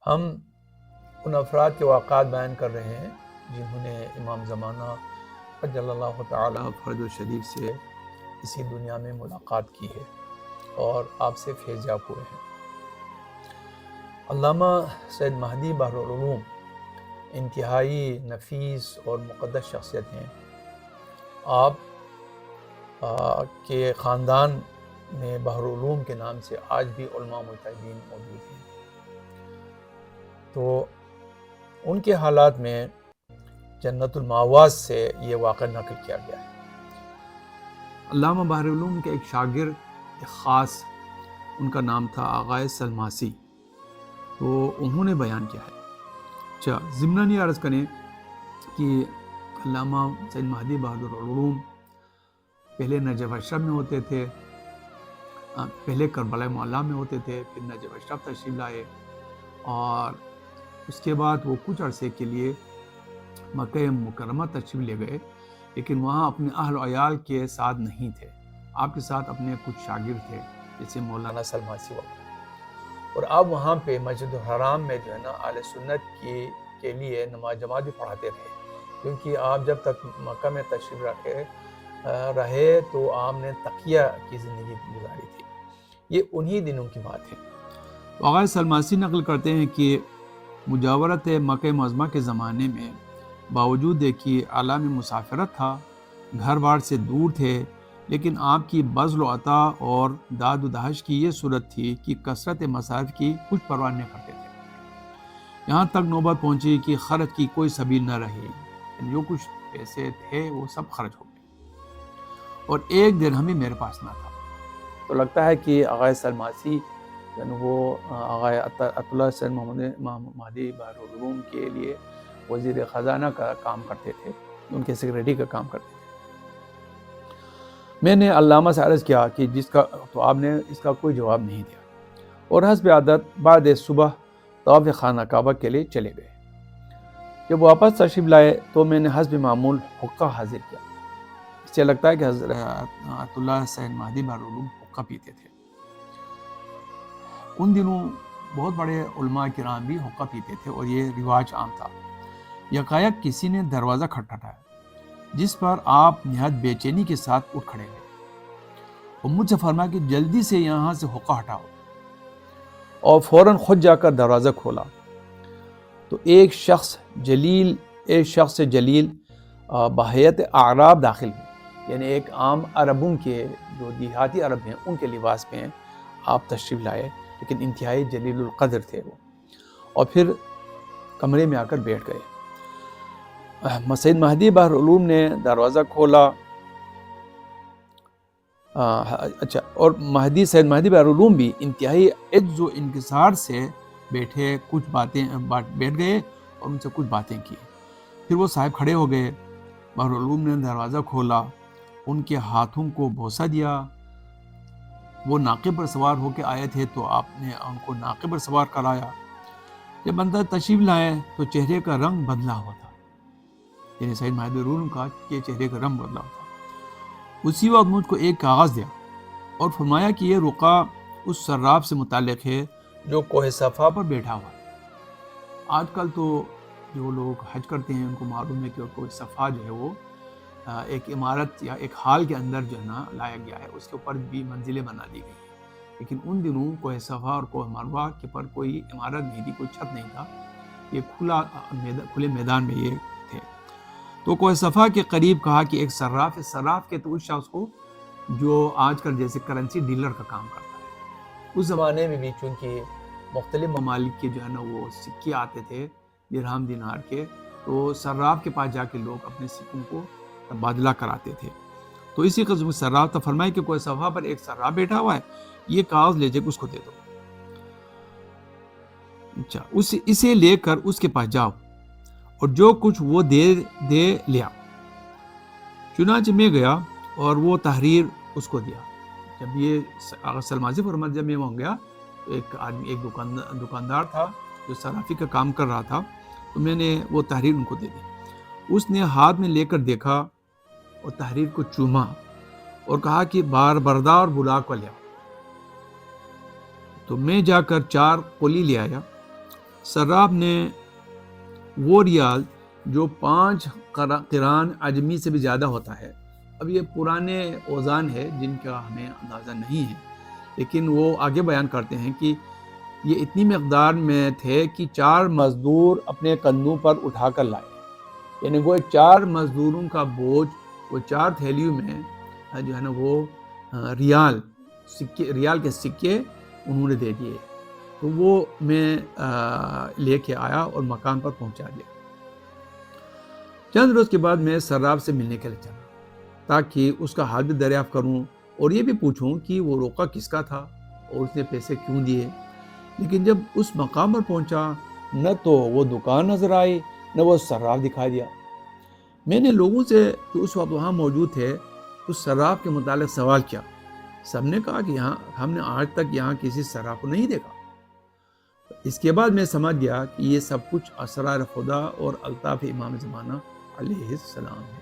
ہم ان افراد کے واقعات بیان کر رہے ہیں جنہوں نے امام زمانہ عجل اللہ تعالی فرج الشریف سے اسی دنیا میں ملاقات کی ہے اور آپ سے فیض یاب ہوئے ہیں۔ علامہ سید مہدی بحر العلوم انتہائی نفیس اور مقدس شخصیت ہیں۔ آپ کے خاندان میں بحر العلوم کے نام سے آج بھی علماء مجتہدین موجود ہیں۔ تو ان کے حالات میں جنت الماواز سے یہ واقعہ نقل کیا گیا ہے۔ علامہ بحر العلوم کے ایک شاگرد ایک خاص، ان کا نام تھا آغائے سلماسی، تو انہوں نے بیان کیا ہے۔ اچھا، ضمناً یہ عرض کریں کہ علامہ سید مہدی بحر العلوم پہلے نجف اشرف میں ہوتے تھے، پہلے کربلا معلیٰ میں ہوتے تھے، پھر نجف اشرف تشریف لائے، اور اس کے بعد وہ کچھ عرصے کے لیے مکہ مکرمہ تشریف لے گئے، لیکن وہاں اپنے اہل و عیال کے ساتھ نہیں تھے۔ آپ کے ساتھ اپنے کچھ شاگرد تھے جیسے مولانا سلماسی وغیرہ، اور آپ وہاں پہ مسجد الحرام میں جو ہے نا اہل سنت کے لیے نماز جماعت بھی پڑھاتے رہے، کیونکہ آپ جب تک مکہ میں تشریف رہے تو آپ نے تقیہ کی زندگی گزاری تھی۔ یہ انہی دنوں کی بات ہے۔ آغائے سلماسی نقل کرتے ہیں کہ مجاورت مکہ معظمہ کے زمانے میں باوجود کہ عالم مسافرت تھا، گھر بار سے دور تھے، لیکن آپ کی بذل و عطا اور داد و دہش کی یہ صورت تھی کہ کثرت مصارف کی کچھ پرواہ نہیں کرتے تھے۔ یہاں تک نوبت پہنچی کہ خرچ کی کوئی سبیل نہ رہی، جو کچھ پیسے تھے وہ سب خرچ ہو گئے، اور ایک درہم بھی میرے پاس نہ تھا۔ تو لگتا ہے کہ آغائے سلماسی یعنی وہ آغائے عطلہ سید مہدی بحر العلوم کے لیے وزیر خزانہ کا کام کرتے تھے، ان کے سیکریٹری کا کام کرتے تھے۔ میں نے علامہ سے عرض کیا کہ تو آپ نے اس کا کوئی جواب نہیں دیا، اور حسب عادت بعد صبح طواف خانہ کعبہ کے لیے چلے گئے۔ جب واپس تشریف لائے تو میں نے حسب معمول حقہ حاضر کیا۔ اس سے لگتا ہے کہ حضرت عطلہ سید مہدی بحر العلوم حقہ پیتے تھے۔ ان دنوں بہت بڑے علماء کرام بھی حقہ پیتے تھے اور یہ رواج عام تھا۔ یکایک کسی نے دروازہ کھٹکھٹایا، جس پر آپ نہایت بے چینی کے ساتھ اٹھ کھڑے ہوئے اور مجھ سے فرمایا کہ جلدی سے یہاں سے حقہ ہٹاؤ، اور فوراً خود جا کر دروازہ کھولا تو ایک شخص جلیل بحیت اعراب داخل ہوئے، یعنی ایک عام عربوں کے جو دیہاتی عرب ہیں ان کے لباس میں آپ تشریف لائے، لیکن انتہائی جلیل القدر تھے وہ، اور پھر کمرے میں آ کر بیٹھ گئے۔ سید مہدی بحر العلوم نے دروازہ کھولا، اور سید مہدی بحر العلوم بھی انتہائی عجز و انکسار سے بیٹھ گئے اور ان سے کچھ باتیں کی۔ پھر وہ صاحب کھڑے ہو گئے، بحر العلوم نے دروازہ کھولا، ان کے ہاتھوں کو بوسہ دیا۔ وہ ناقے پر سوار ہو کے آئے تھے تو آپ نے ان کو ناقے پر سوار کرایا۔ جب اندر تشریف لائے تو چہرے کا رنگ بدلا ہوا تھا، یعنی سید مہدی العلوم کا چہرے کا رنگ بدلا ہوا تھا۔ اسی وقت مجھ کو ایک کاغذ دیا اور فرمایا کہ یہ رقعہ اس صراف سے متعلق ہے جو کوہ صفا پر بیٹھا ہوا ہے۔ آج کل تو جو لوگ حج کرتے ہیں ان کو معلوم ہے کہ کوہ صفا جو ہے وہ ایک عمارت یا ایک ہال کے اندر جو ہے نا لایا گیا ہے، اس کے اوپر بھی منزلیں بنا دی گئی ہیں، لیکن ان دنوں کوہ صفا اور کوہ مروہ کے پر کوئی عمارت نہیں تھی، کوئی چھت نہیں تھا، یہ کھلے میدان میں یہ تھے۔ تو کوہ صفا کے قریب کہا کہ ایک صراف ہے، صراف کے تو اس شخص کو جو آج کل جیسے کرنسی ڈیلر کا کام کرتا ہے۔ اس زمانے میں بھی چونکہ مختلف ممالک کے جو ہے نا وہ سکے آتے تھے درہم دینار کے، تو صراف کے پاس جا کے لوگ اپنے سکوں کو تبادلہ کراتے تھے۔ تو اسی قسم صراف تو فرمائے کہ کوئی صفحہ پر ایک صراف بیٹھا ہوا ہے، یہ کاغذ لے جا کے اس کو دے دو۔ اچھا، اسے لے کر اس کے پاس جاؤ اور جو کچھ وہ دے لیا۔ چنانچہ میں گیا اور وہ تحریر اس کو دیا۔ جب یہ سلماسی فرمایا جب میں وہاں گیا تو ایک دکاندار تھا جو صرافی کا کام کر رہا تھا، تو میں نے وہ تحریر ان کو دے دی۔ اس نے ہاتھ میں لے کر دیکھا اور تحریر کو چوما اور کہا کہ بار بردار بلا کو لیا۔ تو میں جا کر 4 قلی لے آیا صراف نے وہ ریال جو 5 قران عجمی سے بھی زیادہ ہوتا ہے. اب یہ پرانے اوزان ہے جن کا ہمیں اندازہ نہیں ہے، لیکن وہ آگے بیان کرتے ہیں کہ یہ اتنی مقدار میں تھے کہ 4 مزدور اپنے کندھوں پر اٹھا کر لائے. یعنی وہ 4 مزدوروں کا بوجھ وہ 4 تھیلیوں میں جو ہے نا وہ ریال کے سکے انہوں نے دے دیے. تو وہ میں لے کے آیا اور مکان پر پہنچا دیا. چند روز کے بعد میں صراف سے ملنے کے لیے چلا تاکہ اس کا حال بھی دریافت کروں اور یہ بھی پوچھوں کہ وہ روکا کس کا تھا اور اس نے پیسے کیوں دیے. لیکن جب اس مقام پر پہنچا نہ تو وہ دکان نظر آئی نہ وہ صراف دکھائی دیا. میں نے لوگوں سے جو اس وقت وہاں موجود تھے اس صراف کے متعلق سوال کیا. سب نے کہا کہ ہم نے آج تک یہاں کسی صراف کو نہیں دیکھا. اس کے بعد میں سمجھ گیا کہ یہ سب کچھ اسرار خدا اور الطاف امام زمانہ علیہ السلام ہے.